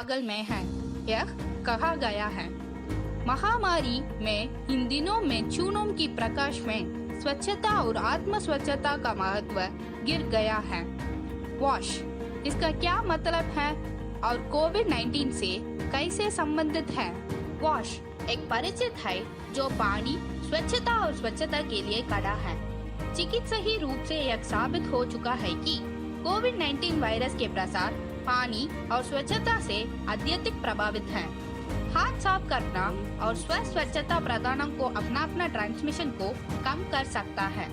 पागल में हैं, यह कहा गया है। महामारी में इन दिनों में चूनों की प्रकाश में स्वच्छता और आत्म स्वच्छता का महत्व गिर गया है। वॉश, इसका क्या मतलब है और कोविड-19 से कैसे संबंधित है? वॉश एक परिचित है जो पानी, स्वच्छता और स्वच्छता के लिए खड़ा है। चिकित्सीय रूप से यह साबित हो चुका है कि कोविड-19 वायरस के प्रसार पानी और स्वच्छता से अत्यधिक प्रभावित है। हाथ साफ करना और स्वच्छता प्रदानों को अपना ट्रांसमिशन को कम कर सकता है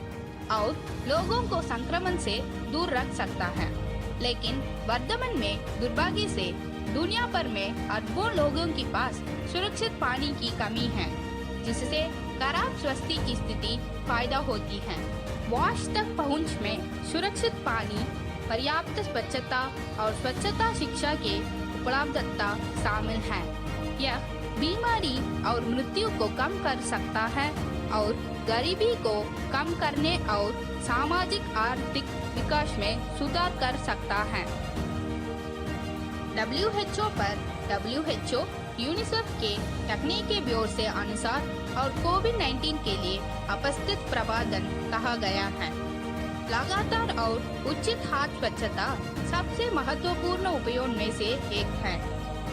और लोगों को संक्रमण से दूर रख सकता है। लेकिन वर्तमान में दुर्भाग्य से दुनिया भर में अरबों लोगों के पास सुरक्षित पानी की कमी है, जिससे खराब स्वास्थ्य की स्थिति पैदा होती है। वॉश तक पहुंच में सुरक्षित पानी, पर्याप्त स्वच्छता और स्वच्छता शिक्षा के उपलब्धता शामिल है। यह बीमारी और मृत्यु को कम कर सकता है और गरीबी को कम करने और सामाजिक आर्थिक विकास में सुधार कर सकता है। WHO पर WHO यूनिसेफ के तकनीकी ब्यूरो से अनुसार और कोविड-19 के लिए उपस्थित प्रबंधन कहा गया है। लगातार और उचित हाथ स्वच्छता सबसे महत्वपूर्ण उपायों में से एक है,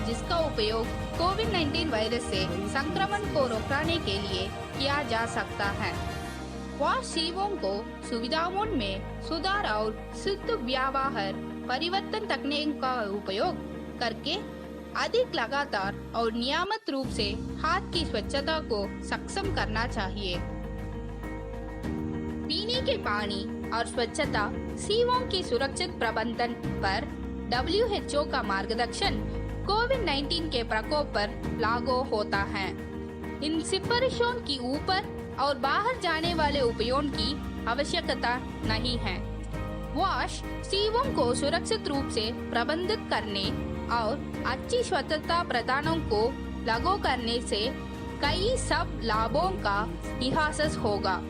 जिसका उपयोग कोविड-19 वायरस से संक्रमण को रोकने के लिए किया जा सकता है। वॉश सेवाओं को सुविधाओं में सुधार और शुद्ध व्यवहार परिवर्तन तकनीक का उपयोग करके अधिक लगातार और नियमित रूप से हाथ की स्वच्छता को सक्षम करना चाहिए। पीने के पानी और स्वच्छता सेवाओं की सुरक्षित प्रबंधन पर WHO का मार्गदर्शन कोविड-19 के प्रकोप पर लागू होता है। इन सिफारिशों की ऊपर और बाहर जाने वाले उपायों की आवश्यकता नहीं है। वॉश सेवाओं को सुरक्षित रूप से प्रबंधित करने और अच्छी स्वच्छता प्रदानों को लागू करने से कई सब लाभों का एहसास होगा।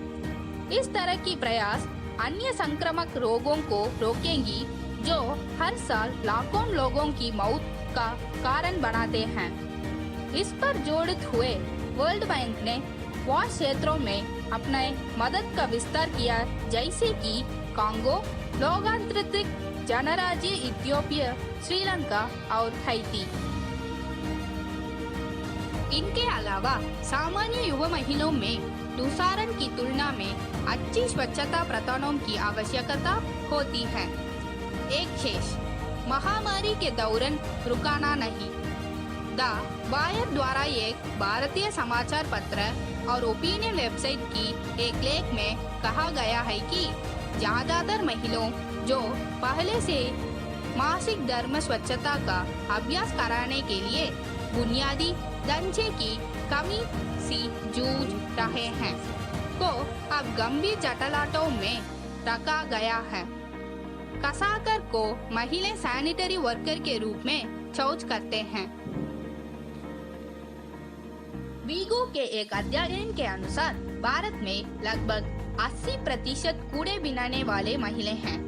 इस तरह की प्रयास अन्य संक्रामक रोगों को रोकेंगी जो हर साल लाखों लोगों की मौत का कारण बनाते हैं। इस पर जोड़ित हुए वर्ल्ड बैंक ने वॉश क्षेत्रों में अपने मदद का विस्तार किया, जैसे कि कांगो, लोकतांत्रिक गणराज्य इथियोपिया, श्रीलंका और हैती। इनके अलावा सामान्य युवा महिलाओं में दूसरों की तुलना में अच्छी स्वच्छता प्रदानों की आवश्यकता होती है। एक शेष महामारी के दौरान रुकाना नहीं। द वायर द्वारा एक भारतीय समाचार पत्र और ओपिनियन वेबसाइट की एक लेख में कहा गया है कि ज्यादातर महिलाओं जो पहले से मासिक धर्म स्वच्छता का अभ्यास कराने के लिए बुनियादी ढांचे की कमी से जूझ रहे हैं, को अब गंभीर जटिलताओं में रखा गया है। कसाकर को महिला सैनिटरी वर्कर के रूप में शौच करते हैं। वीगो के एक अध्ययन के अनुसार भारत में लगभग 80% कूड़े बिनाने वाले महिलाएं हैं।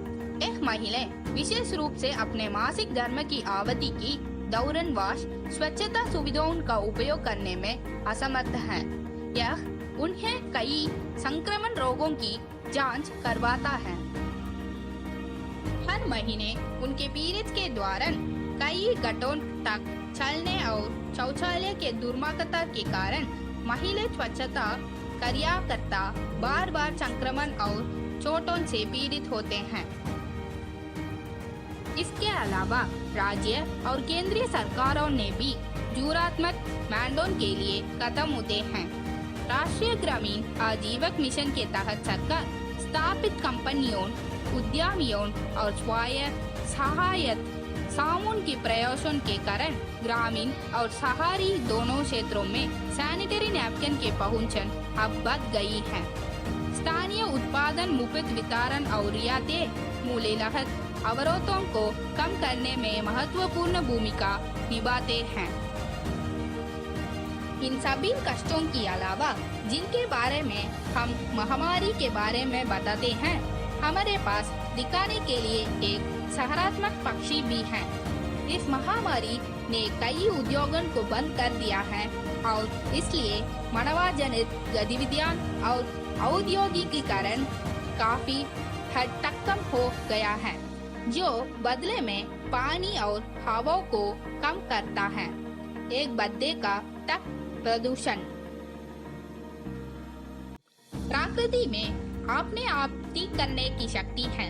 यह महिलाएं विशेष रूप से अपने मासिक धर्म की अवधि की दौरान वॉश स्वच्छता सुविधाओं का उपयोग करने में असमर्थ हैं। यह उन्हें कई संक्रमण रोगों की जांच करवाता है। हर महीने उनके पीरियड्स के दौरान कई घंटों तक चलने और शौचालय के दुर्गमता के कारण महिला स्वच्छता कार्यकर्ता बार बार संक्रमण और चोटों से पीड़ित होते हैं। इसके अलावा राज्य और केंद्रीय सरकारों ने भी जुरात्मक मैंडेटों के लिए कदम उठाए हैं। राष्ट्रीय ग्रामीण आजीविका मिशन के तहत सरकार स्थापित कंपनियों, उद्यमियों और स्वायत्त सहायता समूहों के प्रयासों के कारण ग्रामीण और शहरी दोनों क्षेत्रों में सैनिटरी नैपकिन के पहुंच अब बढ़ गई है। स्थानीय उत्पादन, मुफ्त वितरण और रियायतें मूल्यह्रास अवरोधों को कम करने में महत्वपूर्ण भूमिका निभाते हैं। इन सभी कष्टों के अलावा जिनके बारे में हम महामारी के बारे में बताते हैं, हमारे पास दिखाने के लिए एक सकारात्मक पक्षी भी है। इस महामारी ने कई उद्योगों को बंद कर दिया है और इसलिए मानव जनित गतिविधियां और औद्योगिकीकरण काफी हद तक कम हो गया है, जो बदले में पानी और हवा को कम करता है। एक बदले का तक प्रदूषण। प्रकृति में अपने आप ठीक करने की शक्ति है।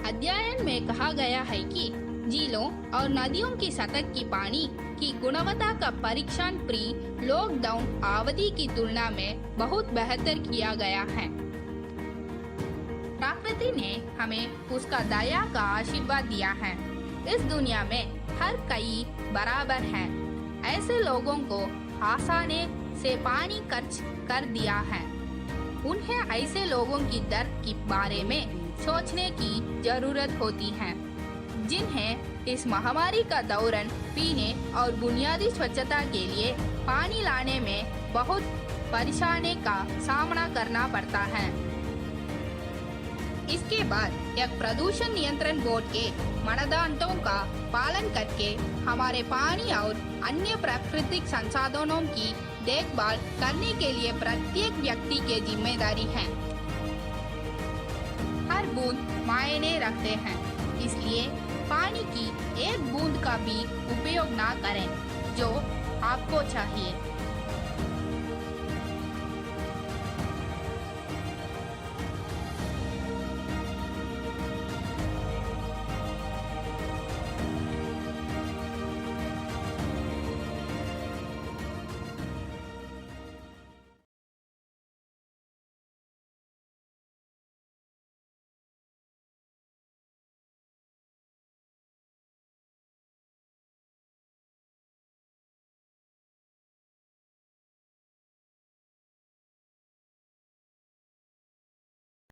अध्ययन में कहा गया है कि झीलों और नदियों की सतह की पानी की गुणवत्ता का परीक्षण प्री लॉकडाउन अवधि की तुलना में बहुत बेहतर किया गया है। प्रकृति ने हमें उसका दया का आशीर्वाद दिया है। इस दुनिया में हर कोई बराबर है। ऐसे लोगों को आसानी से पानी खर्च कर दिया है। उन्हें ऐसे लोगों की दर्द के बारे में सोचने की जरूरत होती है, जिन्हें इस महामारी का दौरान पीने और बुनियादी स्वच्छता के लिए पानी लाने में बहुत परेशानी का सामना करना पड़ता है। इसके बाद एक प्रदूषण नियंत्रण बोर्ड के मानदंडों का पालन करके हमारे पानी और अन्य प्राकृतिक संसाधनों की देखभाल करने के लिए प्रत्येक व्यक्ति की जिम्मेदारी है। हर बूंद मायने रखते हैं, इसलिए पानी की एक बूंद का भी उपयोग ना करें जो आपको चाहिए।